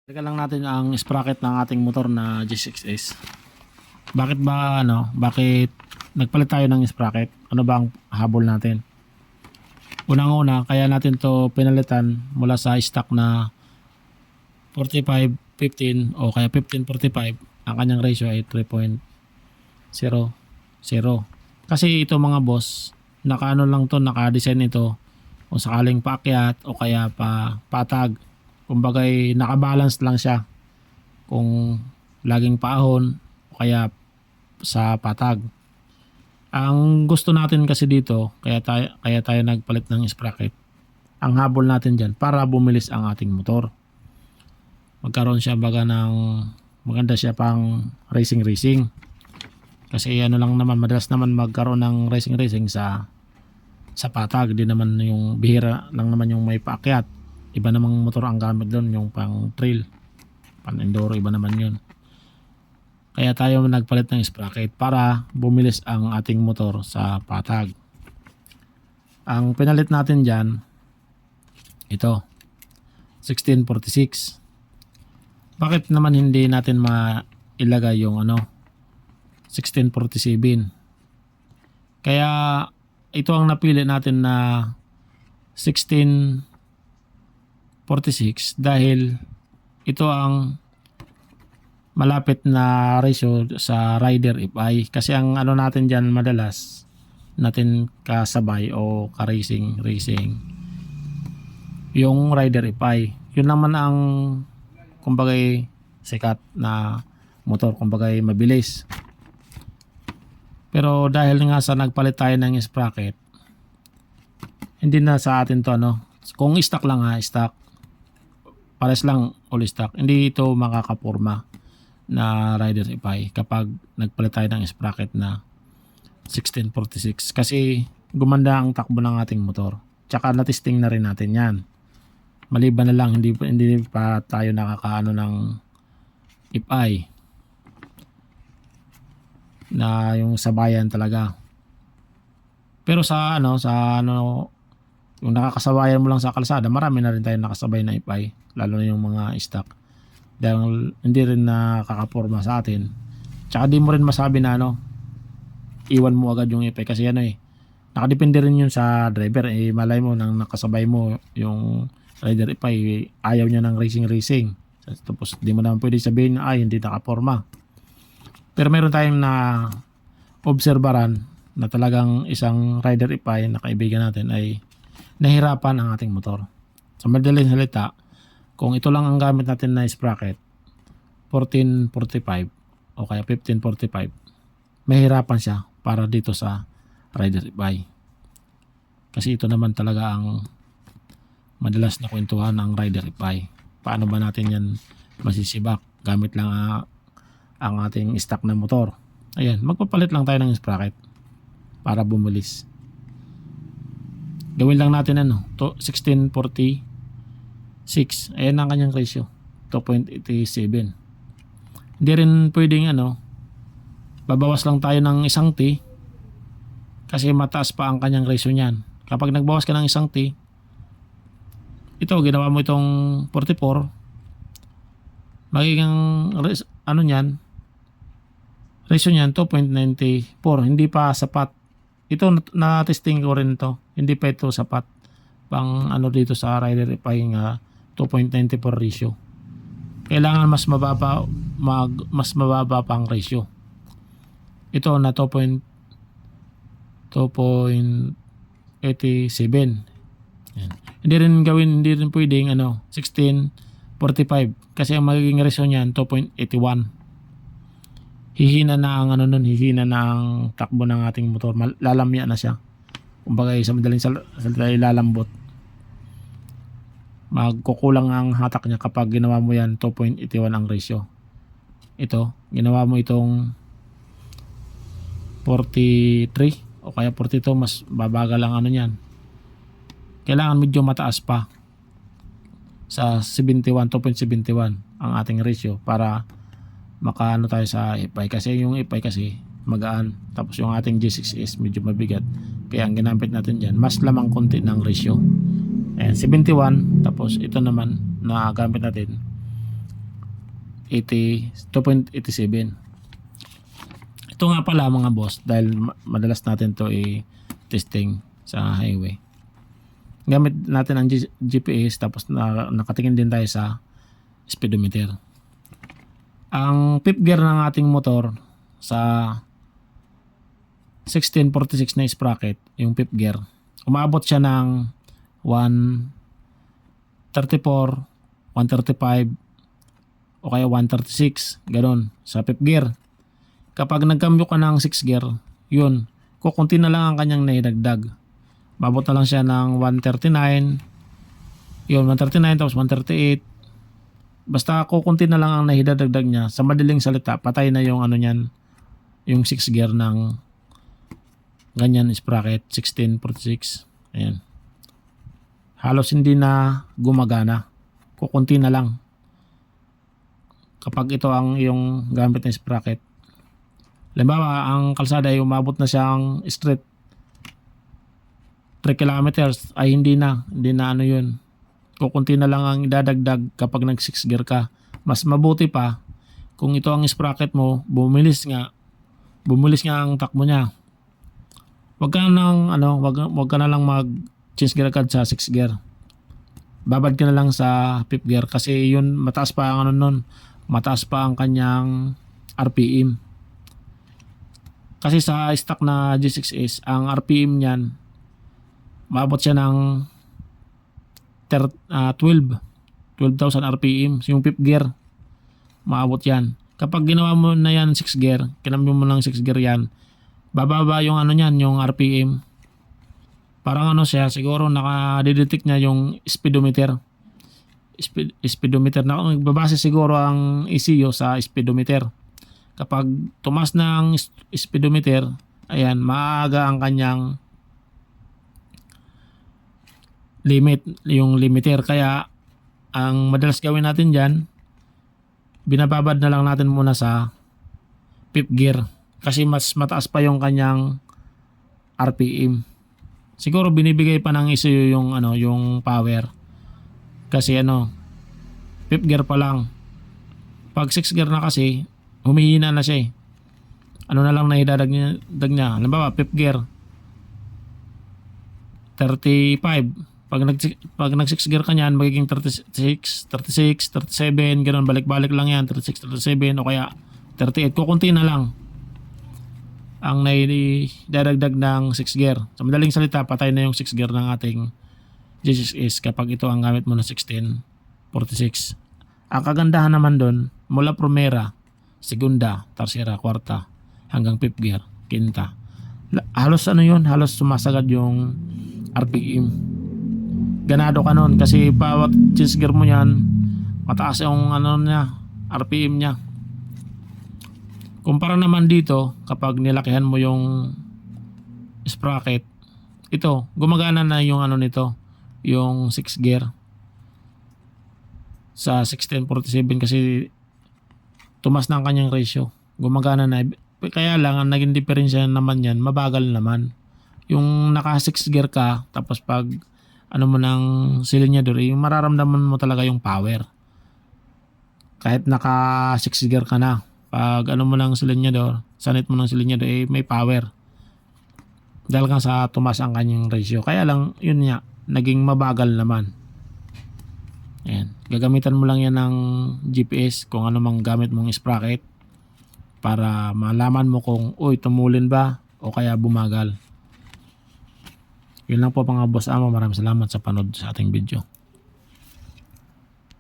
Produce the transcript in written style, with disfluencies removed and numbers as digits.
Teka lang natin ang sprocket ng ating motor na G6S. Bakit nagpalit tayo ng sprocket? Ano ba ang habol natin? Unang-una, kaya natin to pinalitan mula sa stock na 45-15 o kaya 15-45. Ang kanyang ratio ay 3.00. Kasi ito mga boss, naka-design ito kung sakaling paakyat o kaya patag. Kumbagay nakabalance lang siya kung laging paahon o kaya sa patag. Ang gusto natin kasi dito, kaya tayo nagpalit ng sprocket. Ang habol natin diyan para bumilis ang ating motor. Magkaroon siya maganda siya pang racing. Kasi madalas naman magkaroon ng racing sa patag. Di naman yung bihira lang naman yung may paakyat. Iba namang motor ang gamit doon, yung pang trail, pang enduro, iba naman yun. Kaya tayo nagpalit ng sprocket para bumilis ang ating motor sa patag. Ang pinalit natin dyan, ito, 1646. Bakit naman hindi natin mailagay yung 1647? Kaya ito ang napili natin na 1646 dahil ito ang malapit na ratio sa rider FI. Kasi ang natin dyan madalas natin kasabay o ka-racing yung rider FI. Yun naman ang kumbagay sikat na motor, kumbagay mabilis. Pero dahil nga sa nagpalit tayo ng sprocket, hindi na sa atin to kung stock lang stock, pares lang all stock, hindi ito makakaporma na rider FI kapag nagpalit tayo ng sprocket na 1646 kasi gumanda ang takbo ng ating motor. Tsaka na-testing na rin natin yan. Maliban na lang hindi pa tayo nakakaano ng FI na yung sabayan talaga. Pero yung nakakasabayan mo lang sa kalsada, marami na rin tayo nakasabay na FI, lalo na yung mga stock. Dahil hindi rin nakakaporma sa atin. Tsaka di mo rin masabi na iwan mo agad yung FI kasi nakadepende rin yun sa driver. Malay mo nang nakasabay mo yung rider FI, ayaw niya ng racing. Tapos di mo naman pwede sabihin na hindi nakaporma. Pero meron tayong na obserbaran na talagang isang rider FI na kaibigan natin ay nahirapan ang ating motor. Sa madaling salita, kung ito lang ang gamit natin na sprocket, 1445 o kaya 1545, mahirapan siya para dito sa rider FI. Kasi ito naman talaga ang madalas na kwentuhan ng rider FI. Paano ba natin yan masisibak? Gamit lang ang ating stock na motor. Ayan, magpapalit lang tayo ng sprocket para bumulis. Gawin lang natin 1646. Ayan ang kanyang ratio, 2.87. Hindi rin pwedeng babawas lang tayo ng isang T kasi mataas pa ang kanyang ratio niyan. Kapag nagbawas ka ng isang T, ginawa mo itong 44, magiging ratio niyan 2.94. Hindi pa sapat. Ito na-testing ko rin to. Hindi pa ito sapat pang dito sa rider FI nga 2.94 ratio. Kailangan mas mababa pa ang ratio. Ito na 2.87. Yan. Hindi rin pwedeng 1645 kasi ang magiging ratio niyan 2.81. Hihina na ang takbo ng ating motor. Lalamya na siya. Kumbaga sa madaling salita lalambot. Magkukulang ang hatak niya kapag ginawa mo yan 2.81 ang ratio. Ito, ginawa mo itong 43 o kaya 42, mas babagal ang niyan. Kailangan medyo mataas pa sa 71, 2.71 ang ating ratio para makaano tayo sa FI. Kasi yung FI kasi magaan, tapos yung ating G6S medyo mabigat, kaya ang ginamit natin dyan mas lamang konti ng ratio. Ayan, 71. Tapos ito naman na gamit natin 2.87. Ito nga pala mga boss, dahil madalas natin to i-testing sa highway. Gamit natin ang GPS, tapos nakatingin din tayo sa speedometer. Ang fifth gear ng ating motor sa 1646 na sprocket, yung fifth gear, umabot siya ng 134, 135 o kaya 136, ganoon sa fifth gear. Kapag nagkambyo ka ng 6 gear, yun, kukunti na lang ang kanyang naidagdag. Babot na lang siya ng 139, yun, 139 tapos 138. Basta kukunti na lang ang nahidadagdag niya. Sa madaling salita, patay na yung ano niyan, yung 6 gear ng ganyan sprocket 1646. Ayan. Halos hindi na gumagana. Kukunti na lang. Kapag ito ang yung gamit ng sprocket. Halimbawa, ang kalsada ay umabot na siyang straight 3 kilometers ay hindi na ano yun. Kukunti na lang ang idadagdag kapag nag 6 gear ka. Mas mabuti pa kung ito ang sprocket mo, bumilis nga ang takbo niya. Wag ka na lang mag change gear agad sa 6 gear. Babad ka na lang sa 5th gear kasi yun mataas pa ang mataas pa ang kanyang RPM. Kasi sa stock na G6S, ang RPM niyan maabot siya ng 12,000 RPM. So yung 5th gear maabot yan. Kapag ginawa mo na yan 6 gear, kinambyo mo ng 6 gear yan, bababa yung niyan, yung RPM. Parang siya, siguro naka-detect niya yung speedometer. Speedometer na nagbabase siguro ang ECU sa speedometer. Kapag tumas ng speedometer, ayan, maaga ang kanyang limit, yung limiter. Kaya ang madalas gawin natin dyan, binababad na lang natin muna sa 5th gear kasi mas mataas pa yung kanyang RPM. Siguro binibigay pa ng ECU yung yung power. Kasi 5th gear pa lang. Pag 6th gear na kasi humihina na siya . Ano na lang naidadag niya. Halimbawa, 5th gear 35. Pag nag 6 gear ka niyan, magiging 36, 37, ganoon, balik-balik lang yan, 36, 37 o kaya 38. Kukunti na lang ang naidadagdag ng 6 gear. Sa madaling salita, patay na yung 6 gear ng ating G6S kapag ito ang gamit mo na 1646. Ang kagandahan naman doon, mula primera, segunda, tercera, kwarta, hanggang 5th gear, quinta. Halos halos sumasagad yung RPM. Ganado ka nun kasi bawat change gear mo yan, mataas yung RPM niya. Kumpara naman dito, kapag nilakihan mo yung sprocket, ito, gumagana na yung nito, yung 6 gear sa 1647 kasi tumas na ang kanyang ratio. Gumagana na. Kaya lang, ang naging diferensya naman yan, mabagal naman. Yung naka 6 gear ka, tapos pag mo ng silinyador, yung mararamdaman mo talaga yung power. Kahit naka 6 gear ka na, pag mo ng silinyador, sanit mo ng silinyador, may power. Dahil nga sa tumas ang kanyang ratio. Kaya lang, yun nga, naging mabagal naman. Ayan. Gagamitan mo lang yan ng GPS kung ano mang gamit mong sprocket para malaman mo kung tumulin ba o kaya bumagal. Yun lang po mga boss amo. Maraming salamat sa panood sa ating video.